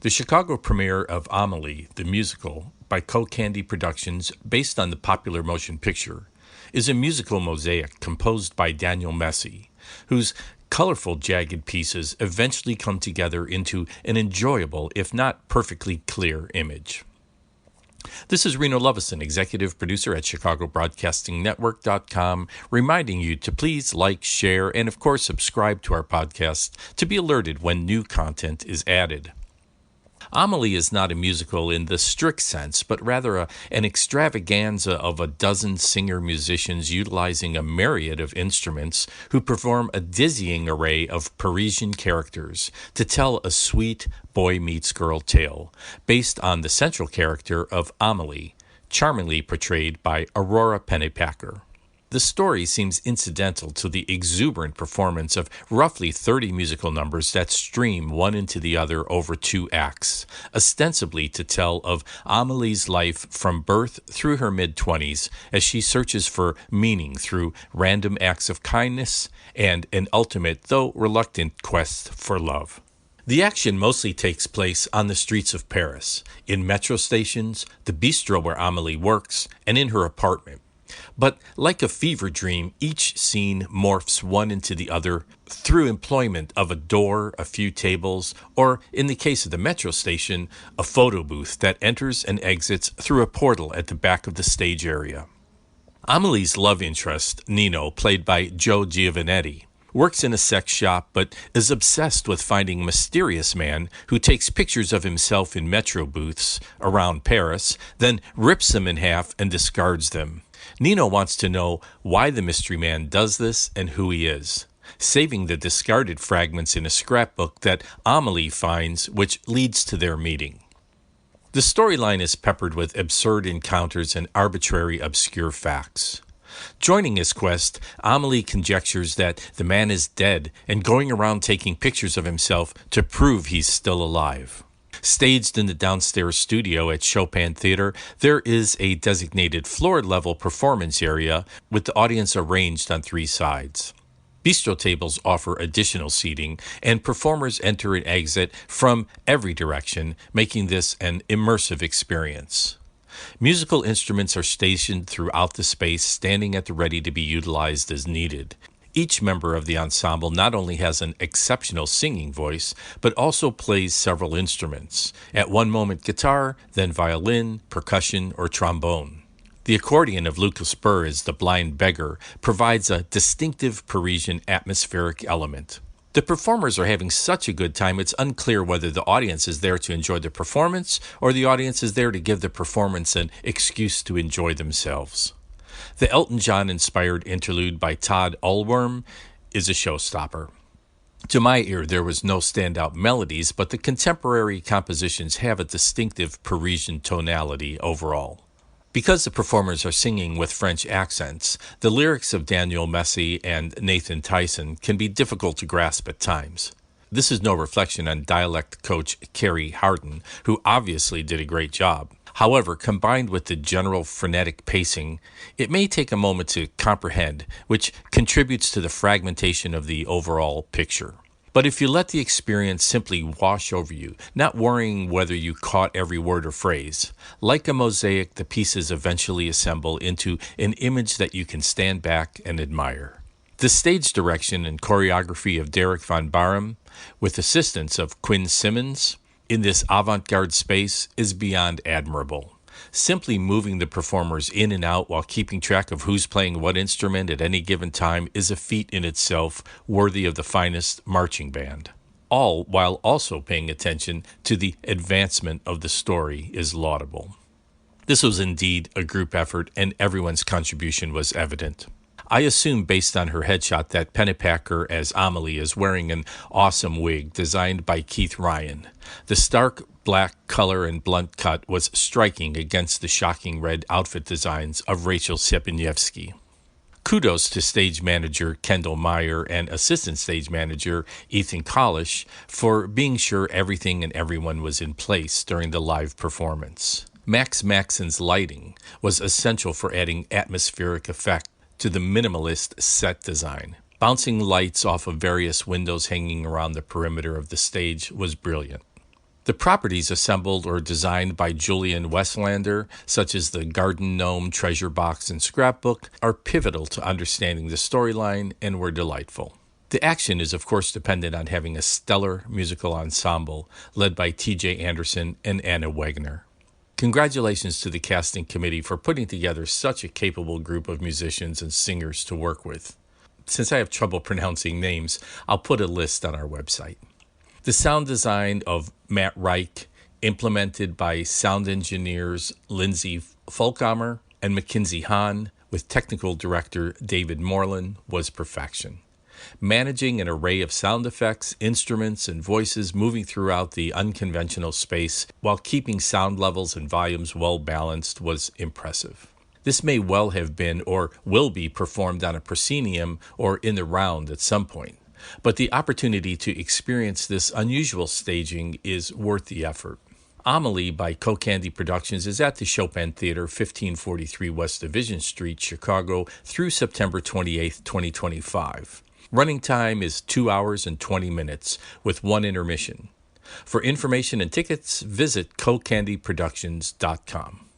The Chicago premiere of Amélie the Musical by Kokandy Productions, based on the popular motion picture, is a musical mosaic composed by Daniel Messe, whose colorful jagged pieces eventually come together into an enjoyable, if not perfectly clear, image. This is Reno Lovison, executive producer at ChicagoBroadcastingNetwork.com, reminding you to please like, share, and of course subscribe to our podcast to be alerted when new content is added. Amelie is not a musical in the strict sense, but rather an extravaganza of a dozen singer-musicians utilizing a myriad of instruments who perform a dizzying array of Parisian characters to tell a sweet boy-meets-girl tale based on the central character of Amelie, charmingly portrayed by Aurora Penepacker. The story seems incidental to the exuberant performance of roughly 30 musical numbers that stream one into the other over 2 acts, ostensibly to tell of Amelie's life from birth through her mid-20s as she searches for meaning through random acts of kindness and an ultimate, though reluctant, quest for love. The action mostly takes place on the streets of Paris, in metro stations, the bistro where Amelie works, and in her apartment. But like a fever dream, each scene morphs one into the other through employment of a door, a few tables, or, in the case of the metro station, a photo booth that enters and exits through a portal at the back of the stage area. Amelie's love interest, Nino, played by Joe Giovannetti, works in a sex shop but is obsessed with finding a mysterious man who takes pictures of himself in metro booths around Paris, then rips them in half and discards them. Nino wants to know why the mystery man does this and who he is, saving the discarded fragments in a scrapbook that Amelie finds, which leads to their meeting. The storyline is peppered with absurd encounters and arbitrary obscure facts. Joining his quest, Amelie conjectures that the man is dead and going around taking pictures of himself to prove he's still alive. Staged in the downstairs studio at Chopin Theater, there is a designated floor-level performance area with the audience arranged on 3 sides. Bistro tables offer additional seating, and performers enter and exit from every direction, making this an immersive experience. Musical instruments are stationed throughout the space, standing at the ready to be utilized as needed. Each member of the ensemble not only has an exceptional singing voice, but also plays several instruments. At one moment guitar, then violin, percussion, or trombone. The accordion of Lucas Burr as the blind beggar provides a distinctive Parisian atmospheric element. The performers are having such a good time, it's unclear whether the audience is there to enjoy the performance or the audience is there to give the performance an excuse to enjoy themselves. The Elton John-inspired interlude by Todd Ulworm is a showstopper. To my ear, there was no standout melodies, but the contemporary compositions have a distinctive Parisian tonality overall. Because the performers are singing with French accents, the lyrics of Daniel Messe and Nathan Tyson can be difficult to grasp at times. This is no reflection on dialect coach Carrie Harden, who obviously did a great job. However, combined with the general frenetic pacing, it may take a moment to comprehend, which contributes to the fragmentation of the overall picture. But if you let the experience simply wash over you, not worrying whether you caught every word or phrase, like a mosaic, the pieces eventually assemble into an image that you can stand back and admire. The stage direction and choreography of Derek Von Barham, with assistance of Quinn Simmons, in this avant-garde space is beyond admirable. Simply moving the performers in and out while keeping track of who's playing what instrument at any given time is a feat in itself worthy of the finest marching band. All while also paying attention to the advancement of the story is laudable. This was indeed a group effort, and everyone's contribution was evident. I assume, based on her headshot, that Penepacker as Amelie is wearing an awesome wig designed by Keith Ryan. The stark black color and blunt cut was striking against the shocking red outfit designs of Rachel Sepiniewski. Kudos to stage manager Kendall Meyer and assistant stage manager Ethan Collish for being sure everything and everyone was in place during the live performance. Max Maxon's lighting was essential for adding atmospheric effect to the minimalist set design. Bouncing lights off of various windows hanging around the perimeter of the stage was brilliant. The properties assembled or designed by Julian Westlander, such as the garden gnome, treasure box, and scrapbook, are pivotal to understanding the storyline and were delightful. The action is, of course, dependent on having a stellar musical ensemble led by T.J. Anderson and Anna Wagner. Congratulations to the casting committee for putting together such a capable group of musicians and singers to work with. Since I have trouble pronouncing names, I'll put a list on our website. The sound design of Matt Reich, implemented by sound engineers Lindsay Fulkamer and Mackenzie Hahn, with technical director David Moreland, was perfection. Managing an array of sound effects, instruments, and voices moving throughout the unconventional space while keeping sound levels and volumes well balanced was impressive. This may well have been or will be performed on a proscenium or in the round at some point, but the opportunity to experience this unusual staging is worth the effort. Amelie by Kokandy Productions is at the Chopin Theater, 1543 West Division Street, Chicago, through September 28, 2025. Running time is 2 hours and 20 minutes, with one intermission. For information and tickets, visit kokandyproductions.com.